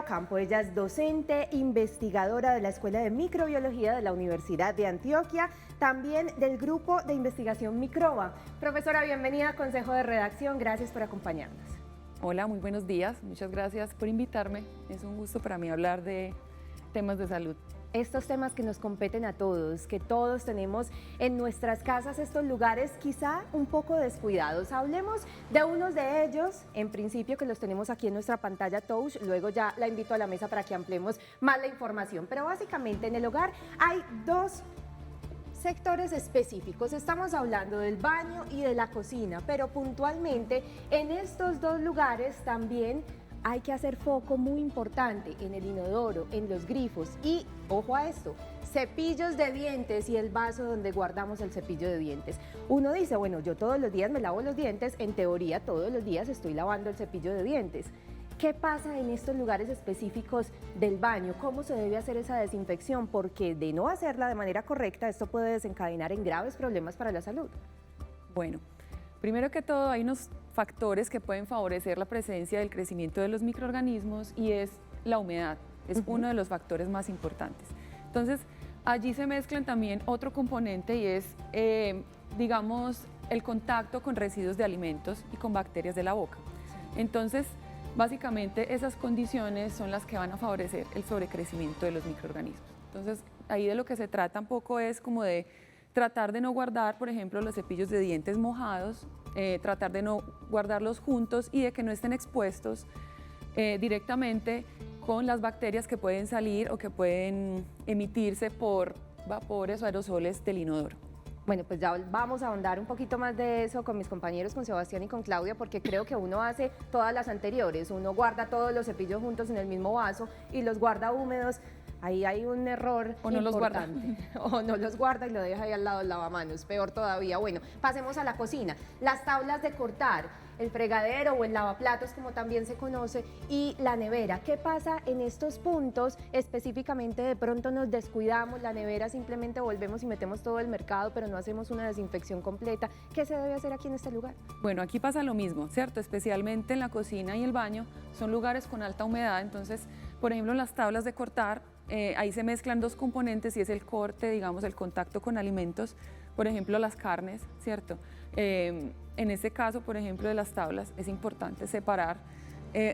Ocampo. Ella es docente, investigadora de la Escuela de Microbiología de la Universidad de Antioquia, también del Grupo de Investigación Microba. Profesora, bienvenida a Consejo de Redacción, gracias por acompañarnos. Hola, muy buenos días, muchas gracias por invitarme. Es un gusto para mí hablar de temas de salud. Estos temas que nos competen a todos, que todos tenemos en nuestras casas, estos lugares quizá un poco descuidados. Hablemos de unos de ellos, en principio que los tenemos aquí en nuestra pantalla touch, luego ya la invito a la mesa para que ampliemos más la información. Pero básicamente en el hogar hay dos sectores específicos. Estamos hablando del baño y de la cocina, pero puntualmente en estos dos lugares también hay que hacer foco muy importante en el inodoro, en los grifos y, ojo a esto, cepillos de dientes y el vaso donde guardamos el cepillo de dientes. Uno dice, bueno, yo todos los días me lavo los dientes, en teoría todos los días estoy lavando el cepillo de dientes. ¿Qué pasa en estos lugares específicos del baño? ¿Cómo se debe hacer esa desinfección? Porque de no hacerla de manera correcta, esto puede desencadenar en graves problemas para la salud. Bueno, primero que todo hay unos factores que pueden favorecer la presencia del crecimiento de los microorganismos y es la humedad, es uno de los factores más importantes. Entonces, allí se mezclan también otro componente y es, digamos, el contacto con residuos de alimentos y con bacterias de la boca. Entonces, básicamente esas condiciones son las que van a favorecer el sobrecrecimiento de los microorganismos. Entonces, ahí de lo que se trata un poco es como de tratar de no guardar, por ejemplo, los cepillos de dientes mojados, tratar de no guardarlos juntos y de que no estén expuestos directamente con las bacterias que pueden salir o que pueden emitirse por vapores o aerosoles del inodoro. Bueno, pues ya vamos a ahondar un poquito más de eso con mis compañeros, con Sebastián y con Claudia, porque creo que uno hace todas las anteriores, uno guarda todos los cepillos juntos en el mismo vaso y los guarda húmedos. Ahí hay un error o no importante. Los guarda. O no los guarda y lo deja ahí al lado del lavamanos, peor todavía. Bueno, pasemos a la cocina. Las tablas de cortar, el fregadero o el lavaplatos, como también se conoce, y la nevera. ¿Qué pasa en estos puntos? Específicamente, de pronto nos descuidamos, la nevera simplemente volvemos y metemos todo el mercado, pero no hacemos una desinfección completa. ¿Qué se debe hacer aquí en este lugar? Bueno, aquí pasa lo mismo, ¿cierto? Especialmente en la cocina y el baño, son lugares con alta humedad, entonces, por ejemplo, en las tablas de cortar, ahí se mezclan dos componentes y es el corte, digamos, el contacto con alimentos, por ejemplo, las carnes, ¿cierto? En este caso, por ejemplo, de las tablas, es importante separar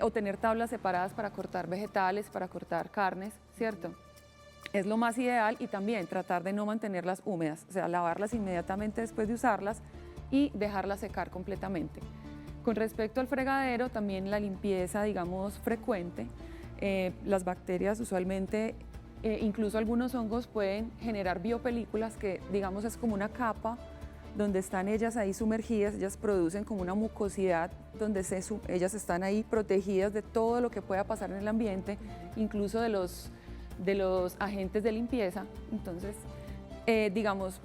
o tener tablas separadas para cortar vegetales, para cortar carnes, ¿cierto? Es lo más ideal y también tratar de no mantenerlas húmedas, o sea, lavarlas inmediatamente después de usarlas y dejarlas secar completamente. Con respecto al fregadero, también la limpieza, digamos, frecuente. Las bacterias usualmente, incluso algunos hongos pueden generar biopelículas que digamos es como una capa donde están ellas ahí sumergidas, ellas producen como una mucosidad donde ellas están ahí protegidas de todo lo que pueda pasar en el ambiente, incluso de los agentes de limpieza. Entonces, digamos,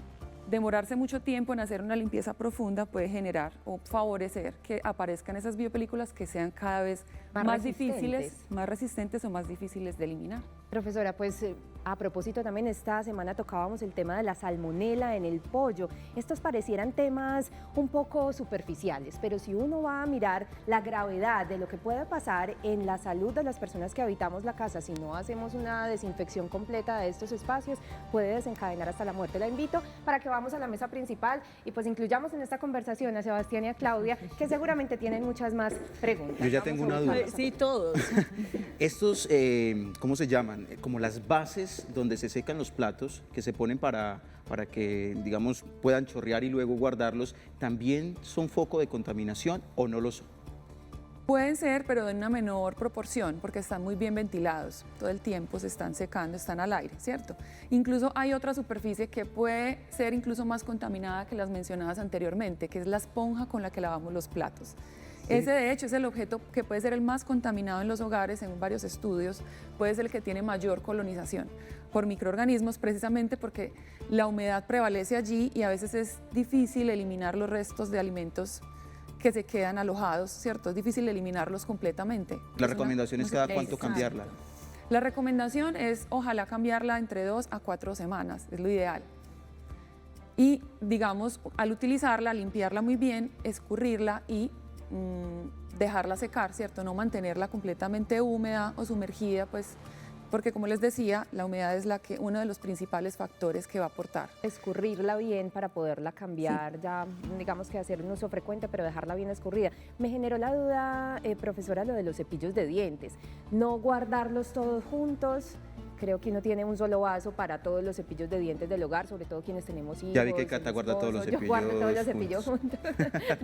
demorarse mucho tiempo en hacer una limpieza profunda puede generar o favorecer que aparezcan esas biopelículas que sean cada vez más difíciles, más resistentes o más difíciles de eliminar. Profesora, pues a propósito también esta semana tocábamos el tema de la salmonela en el pollo. Estos parecieran temas un poco superficiales, pero si uno va a mirar la gravedad de lo que puede pasar en la salud de las personas que habitamos la casa, si no hacemos una desinfección completa de estos espacios, puede desencadenar hasta la muerte. La invito para que vamos a la mesa principal y pues incluyamos en esta conversación a Sebastián y a Claudia, que seguramente tienen muchas más preguntas. Yo ya tengo una duda. Sí, todos. Estos, ¿cómo se llaman? Como las bases donde se secan los platos, que se ponen para que, digamos, puedan chorrear y luego guardarlos, ¿también son foco de contaminación o no lo son? Pueden ser, pero en una menor proporción, porque están muy bien ventilados. Todo el tiempo se están secando, están al aire, ¿cierto? Incluso hay otra superficie que puede ser incluso más contaminada que las mencionadas anteriormente, que es la esponja con la que lavamos los platos. Sí. Ese, de hecho, es el objeto que puede ser el más contaminado en los hogares, en varios estudios, puede ser el que tiene mayor colonización por microorganismos, precisamente porque la humedad prevalece allí y a veces es difícil eliminar los restos de alimentos que se quedan alojados, ¿cierto? Es difícil eliminarlos completamente. La recomendación es cada cuánto cambiarla. La recomendación es, ojalá cambiarla entre 2 a 4 semanas, es lo ideal. Y, digamos, al utilizarla, limpiarla muy bien, escurrirla y dejarla secar, ¿cierto? No mantenerla completamente húmeda o sumergida, pues, porque como les decía, la humedad es uno de los principales factores que va a aportar. Escurrirla bien para poderla cambiar, ya digamos que hacer un uso frecuente, pero dejarla bien escurrida. Me generó la duda, profesora, lo de los cepillos de dientes. No guardarlos todos juntos. Creo que uno tiene un solo vaso para todos los cepillos de dientes del hogar, sobre todo quienes tenemos hijos. Ya vi que Cata guarda todos los cepillos. Yo guardo todos los cepillos juntos.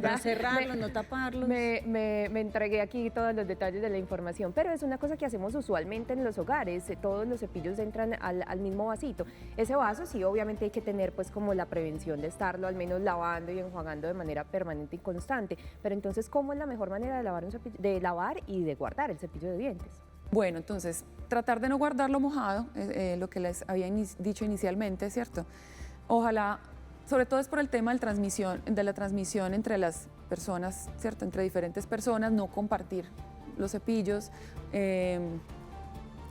No cerrarlos, no taparlos. Me entregué aquí todos los detalles de la información, pero es una cosa que hacemos usualmente en los hogares. Todos los cepillos entran al mismo vasito. Ese vaso sí, obviamente hay que tener pues como la prevención de estarlo al menos lavando y enjuagando de manera permanente y constante. Pero entonces, ¿cómo es la mejor manera de lavar de lavar y de guardar el cepillo de dientes? Bueno, entonces, tratar de no guardarlo mojado, lo que les había dicho inicialmente, ¿cierto? Ojalá, sobre todo es por el tema de la transmisión entre las personas, ¿cierto? Entre diferentes personas, no compartir los cepillos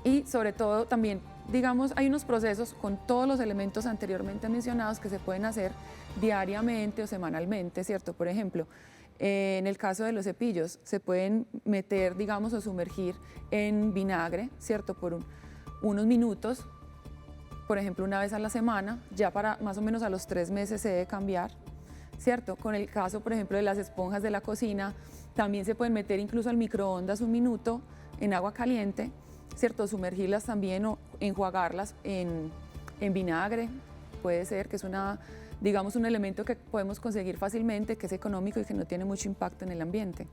y sobre todo también, digamos, hay unos procesos con todos los elementos anteriormente mencionados que se pueden hacer diariamente o semanalmente, ¿cierto? Por ejemplo, en el caso de los cepillos, se pueden meter, digamos, o sumergir en vinagre, ¿cierto? Por unos minutos, por ejemplo, una vez a la semana, ya para más o menos a los 3 meses se debe cambiar, ¿cierto? Con el caso, por ejemplo, de las esponjas de la cocina, también se pueden meter incluso al microondas un minuto en agua caliente, ¿cierto? Sumergirlas también o enjuagarlas en vinagre, puede ser, que es digamos, un elemento que podemos conseguir fácilmente, que es económico y que no tiene mucho impacto en el ambiente.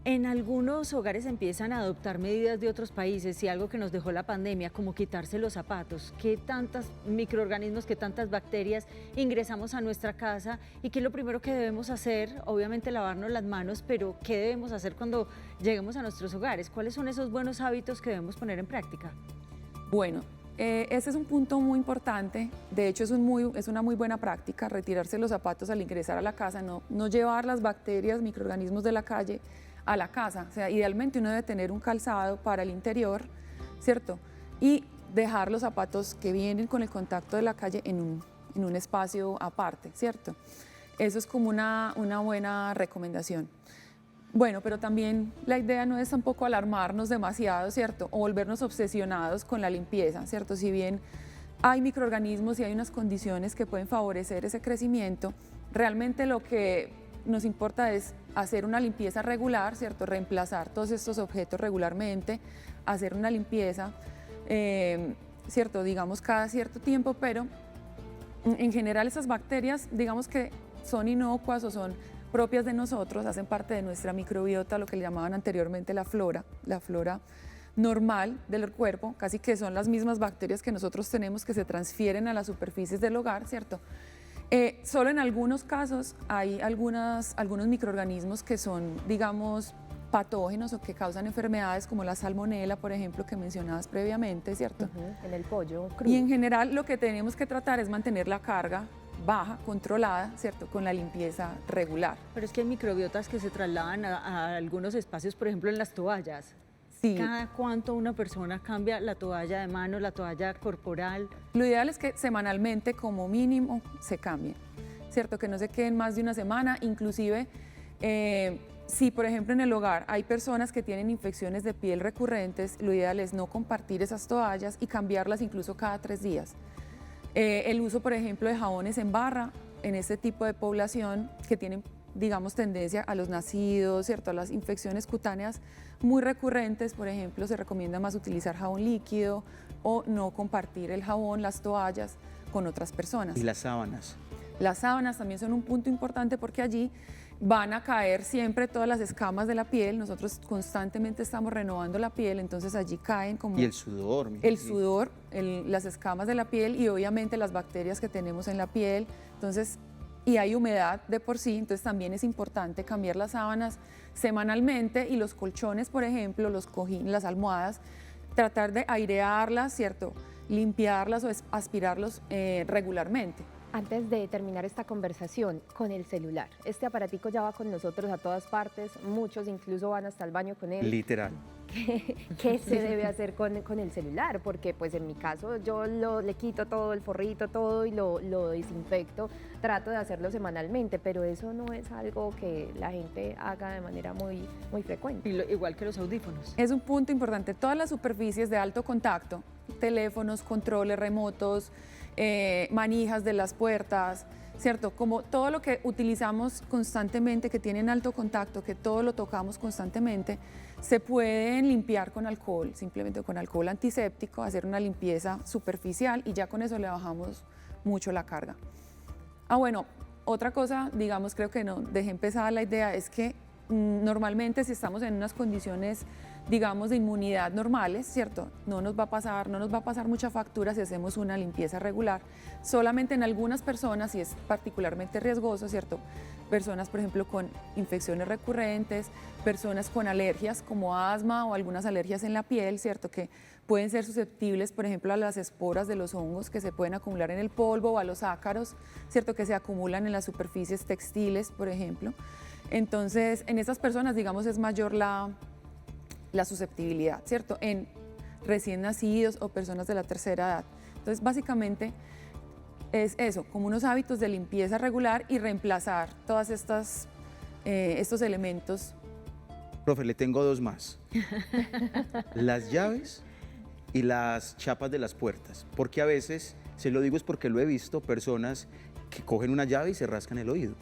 En algunos hogares empiezan a adoptar medidas de otros países y algo que nos dejó la pandemia, como quitarse los zapatos. ¿Qué tantos microorganismos, qué tantas bacterias ingresamos a nuestra casa? ¿Y qué es lo primero que debemos hacer? Obviamente lavarnos las manos, pero ¿qué debemos hacer cuando lleguemos a nuestros hogares? ¿Cuáles son esos buenos hábitos que debemos poner en práctica? Bueno, ese es un punto muy importante. De hecho, es una muy buena práctica retirarse los zapatos al ingresar a la casa, no llevar las bacterias, microorganismos de la calle a la casa. O sea, idealmente uno debe tener un calzado para el interior, ¿cierto? Y dejar los zapatos que vienen con el contacto de la calle en un espacio aparte, ¿cierto? Eso es como una buena recomendación. Bueno, pero también la idea no es tampoco alarmarnos demasiado, ¿cierto? O volvernos obsesionados con la limpieza, ¿cierto? Si bien hay microorganismos y hay unas condiciones que pueden favorecer ese crecimiento, realmente lo que nos importa es hacer una limpieza regular, ¿cierto? Reemplazar todos estos objetos regularmente, hacer una limpieza, ¿cierto? Digamos cada cierto tiempo, pero en general esas bacterias, digamos que son inocuas o son propias de nosotros, hacen parte de nuestra microbiota, lo que le llamaban anteriormente la flora normal del cuerpo, casi que son las mismas bacterias que nosotros tenemos que se transfieren a las superficies del hogar, ¿cierto? Solo en algunos casos hay algunos microorganismos que son, digamos, patógenos o que causan enfermedades como la salmonela, por ejemplo, que mencionabas previamente, ¿cierto? En el pollo crudo. Y en general lo que tenemos que tratar es mantener la carga baja, controlada, ¿cierto? Con la limpieza regular. Pero es que hay microbiotas que se trasladan a algunos espacios, por ejemplo, en las toallas. Sí. ¿Cada cuánto una persona cambia la toalla de mano, la toalla corporal? Lo ideal es que semanalmente, como mínimo, se cambien, ¿cierto? Que no se queden más de una semana, inclusive si, por ejemplo, en el hogar hay personas que tienen infecciones de piel recurrentes, lo ideal es no compartir esas toallas y cambiarlas incluso cada 3 días. El uso, por ejemplo, de jabones en barra en este tipo de población que tienen, digamos, tendencia a los nacidos, ¿cierto? A las infecciones cutáneas muy recurrentes, por ejemplo, se recomienda más utilizar jabón líquido o no compartir el jabón, las toallas con otras personas. ¿Y las sábanas? Las sábanas también son un punto importante porque allí van a caer siempre todas las escamas de la piel. Nosotros constantemente estamos renovando la piel, entonces allí caen como... Y el sudor. El sudor, las escamas de la piel y obviamente las bacterias que tenemos en la piel. Entonces, y hay humedad de por sí, entonces también es importante cambiar las sábanas semanalmente y los colchones, por ejemplo, los cojines, las almohadas, tratar de airearlas, ¿cierto? Limpiarlas o aspirarlos regularmente. Antes de terminar esta conversación, con el celular. Este aparatico ya va con nosotros a todas partes, muchos incluso van hasta el baño con él. Literal. qué se debe hacer con el celular, porque pues en mi caso yo le quito todo el forrito, todo y lo desinfecto, trato de hacerlo semanalmente, pero eso no es algo que la gente haga de manera muy frecuente. Igual que los audífonos. Es un punto importante. Todas las superficies de alto contacto, teléfonos, controles remotos, manijas de las puertas, ¿cierto? Como todo lo que utilizamos constantemente, que tienen alto contacto, que todo lo tocamos constantemente, se pueden limpiar con alcohol, simplemente con alcohol antiséptico, hacer una limpieza superficial y ya con eso le bajamos mucho la carga. Bueno, otra cosa, digamos, creo que no dejé empezada la idea, es que normalmente si estamos en unas condiciones, digamos, de inmunidad normales, ¿cierto? No nos va a pasar mucha factura si hacemos una limpieza regular. Solamente en algunas personas, y es particularmente riesgoso, ¿cierto? Personas, por ejemplo, con infecciones recurrentes, personas con alergias como asma o algunas alergias en la piel, ¿cierto? Que pueden ser susceptibles, por ejemplo, a las esporas de los hongos que se pueden acumular en el polvo o a los ácaros, ¿cierto? Que se acumulan en las superficies textiles, por ejemplo. Entonces, en estas personas, digamos, es mayor la susceptibilidad, ¿cierto? En recién nacidos o personas de la tercera edad. Entonces, básicamente es eso, como unos hábitos de limpieza regular y reemplazar todas estos elementos. Profe, le tengo dos más. Las llaves y las chapas de las puertas. Porque a veces, se lo digo es porque lo he visto, personas que cogen una llave y se rascan el oído.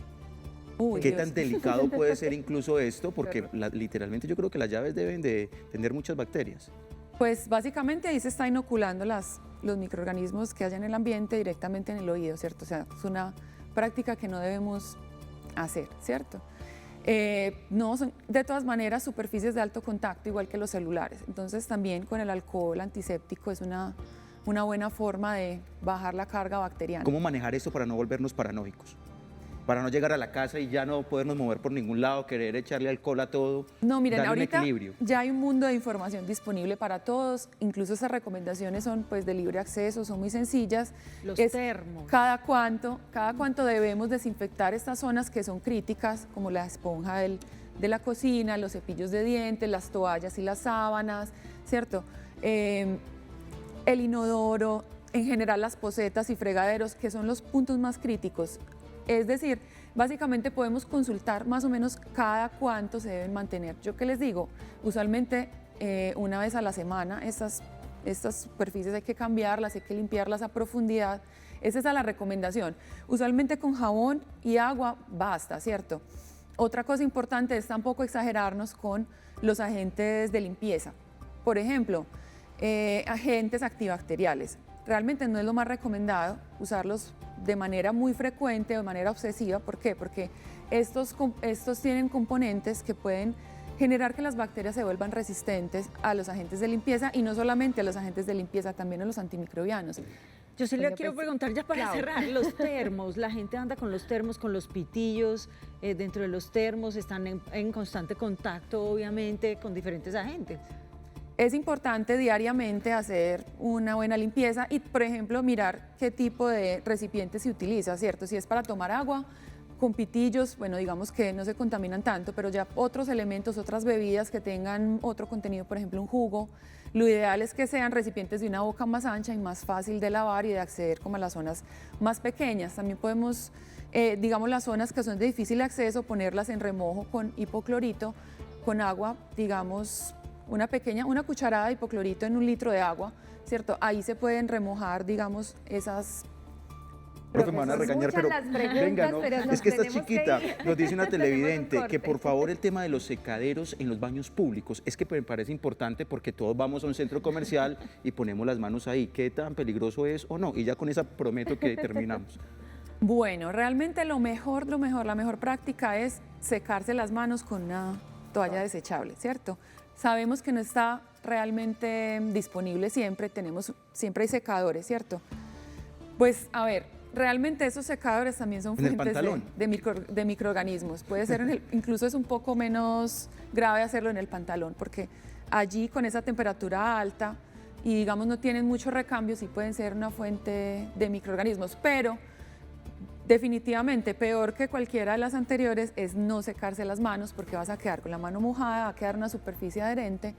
Uy, ¿Qué Dios. tan delicado puede ser incluso esto? Porque literalmente yo creo que las llaves deben de tener muchas bacterias. Pues básicamente ahí se está inoculando los microorganismos que hay en el ambiente directamente en el oído, ¿cierto? O sea, es una práctica que no debemos hacer, ¿cierto? No son de todas maneras superficies de alto contacto igual que los celulares. Entonces también con el alcohol antiséptico es una buena forma de bajar la carga bacteriana. ¿Cómo manejar esto para no volvernos paranoicos? Para no llegar a la casa y ya no podernos mover por ningún lado, querer echarle alcohol a todo. No, miren, darle un ahorita equilibrio. ya hay un mundo de información disponible para todos, incluso esas recomendaciones son pues de libre acceso, son muy sencillas. Los Es termos. Cada cuánto debemos desinfectar estas zonas que son críticas, como la esponja de la cocina, los cepillos de dientes, las toallas y las sábanas, ¿cierto? El inodoro, en general las posetas y fregaderos, que son los puntos más críticos. Es decir, básicamente podemos consultar más o menos cada cuánto se deben mantener. Yo qué les digo, usualmente una vez a la semana estas superficies hay que cambiarlas, hay que limpiarlas a profundidad. Esa es la recomendación. Usualmente con jabón y agua basta, ¿cierto? Otra cosa importante es tampoco exagerarnos con los agentes de limpieza. Por ejemplo, agentes antibacteriales. Realmente no es lo más recomendado usarlos de manera muy frecuente o de manera obsesiva. ¿Por qué? Porque estos tienen componentes que pueden generar que las bacterias se vuelvan resistentes a los agentes de limpieza y no solamente a los agentes de limpieza, también a los antimicrobianos. Yo sí le Oye, quiero pues, preguntar ya para Clau. cerrar, los termos, la gente anda con los termos, con los pitillos, dentro de los termos están en constante contacto, obviamente, con diferentes agentes. Es importante diariamente hacer una buena limpieza y, por ejemplo, mirar qué tipo de recipiente se utiliza, ¿cierto? Si es para tomar agua, con pitillos, bueno, digamos que no se contaminan tanto, pero ya otros elementos, otras bebidas que tengan otro contenido, por ejemplo, un jugo, lo ideal es que sean recipientes de una boca más ancha y más fácil de lavar y de acceder como a las zonas más pequeñas. También podemos, digamos, las zonas que son de difícil acceso, ponerlas en remojo con hipoclorito, con agua, digamos, una cucharada de hipoclorito en 1 litro de agua, ¿cierto? Ahí se pueden remojar, digamos, esas... Profe, me van a Son regañar, muchas pero las preguntas, venga, ¿no? pero nos Es que esta tenemos que chiquita ir. nos dice una Tenemos un televidente que corte. por favor el tema de los secaderos en los baños públicos, es que me parece importante porque todos vamos a un centro comercial y ponemos las manos ahí, ¿qué tan peligroso es o no? Y ya con esa prometo que terminamos. Bueno, realmente la mejor práctica es secarse las manos con una toalla desechable, ¿cierto? Sabemos que no está realmente disponible siempre hay secadores, ¿cierto? Pues, a ver, realmente esos secadores también son ¿En el fuentes pantalón? de microorganismos. Puede ser, incluso es un poco menos grave hacerlo en el pantalón, porque allí con esa temperatura alta y digamos no tienen mucho recambio, sí pueden ser una fuente de microorganismos, pero definitivamente peor que cualquiera de las anteriores es no secarse las manos porque vas a quedar con la mano mojada, va a quedar una superficie adherente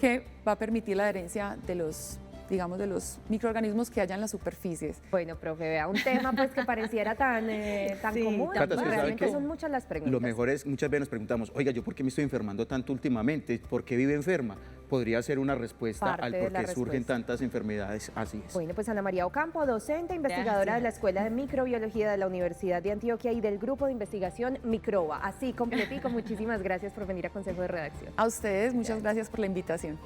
que va a permitir la adherencia de los, digamos, de los microorganismos que haya en las superficies. Bueno, profe, vea, un tema pues que pareciera tan Sí, común, tan Cata, ¿usted sabe realmente qué? son muchas las preguntas. Lo mejor es, muchas veces nos preguntamos, oiga, ¿yo por qué me estoy enfermando tanto últimamente? ¿Por qué vive enferma? Podría ser una respuesta Parte al de por la qué surgen respuesta. tantas enfermedades. Así es. Bueno, pues Ana María Ocampo, docente, investigadora de la Escuela de Microbiología de la Universidad de Antioquia y del Grupo de Investigación Microba. Así, completico, muchísimas gracias por venir a Consejo de Redacción. A ustedes, muchas gracias por la invitación.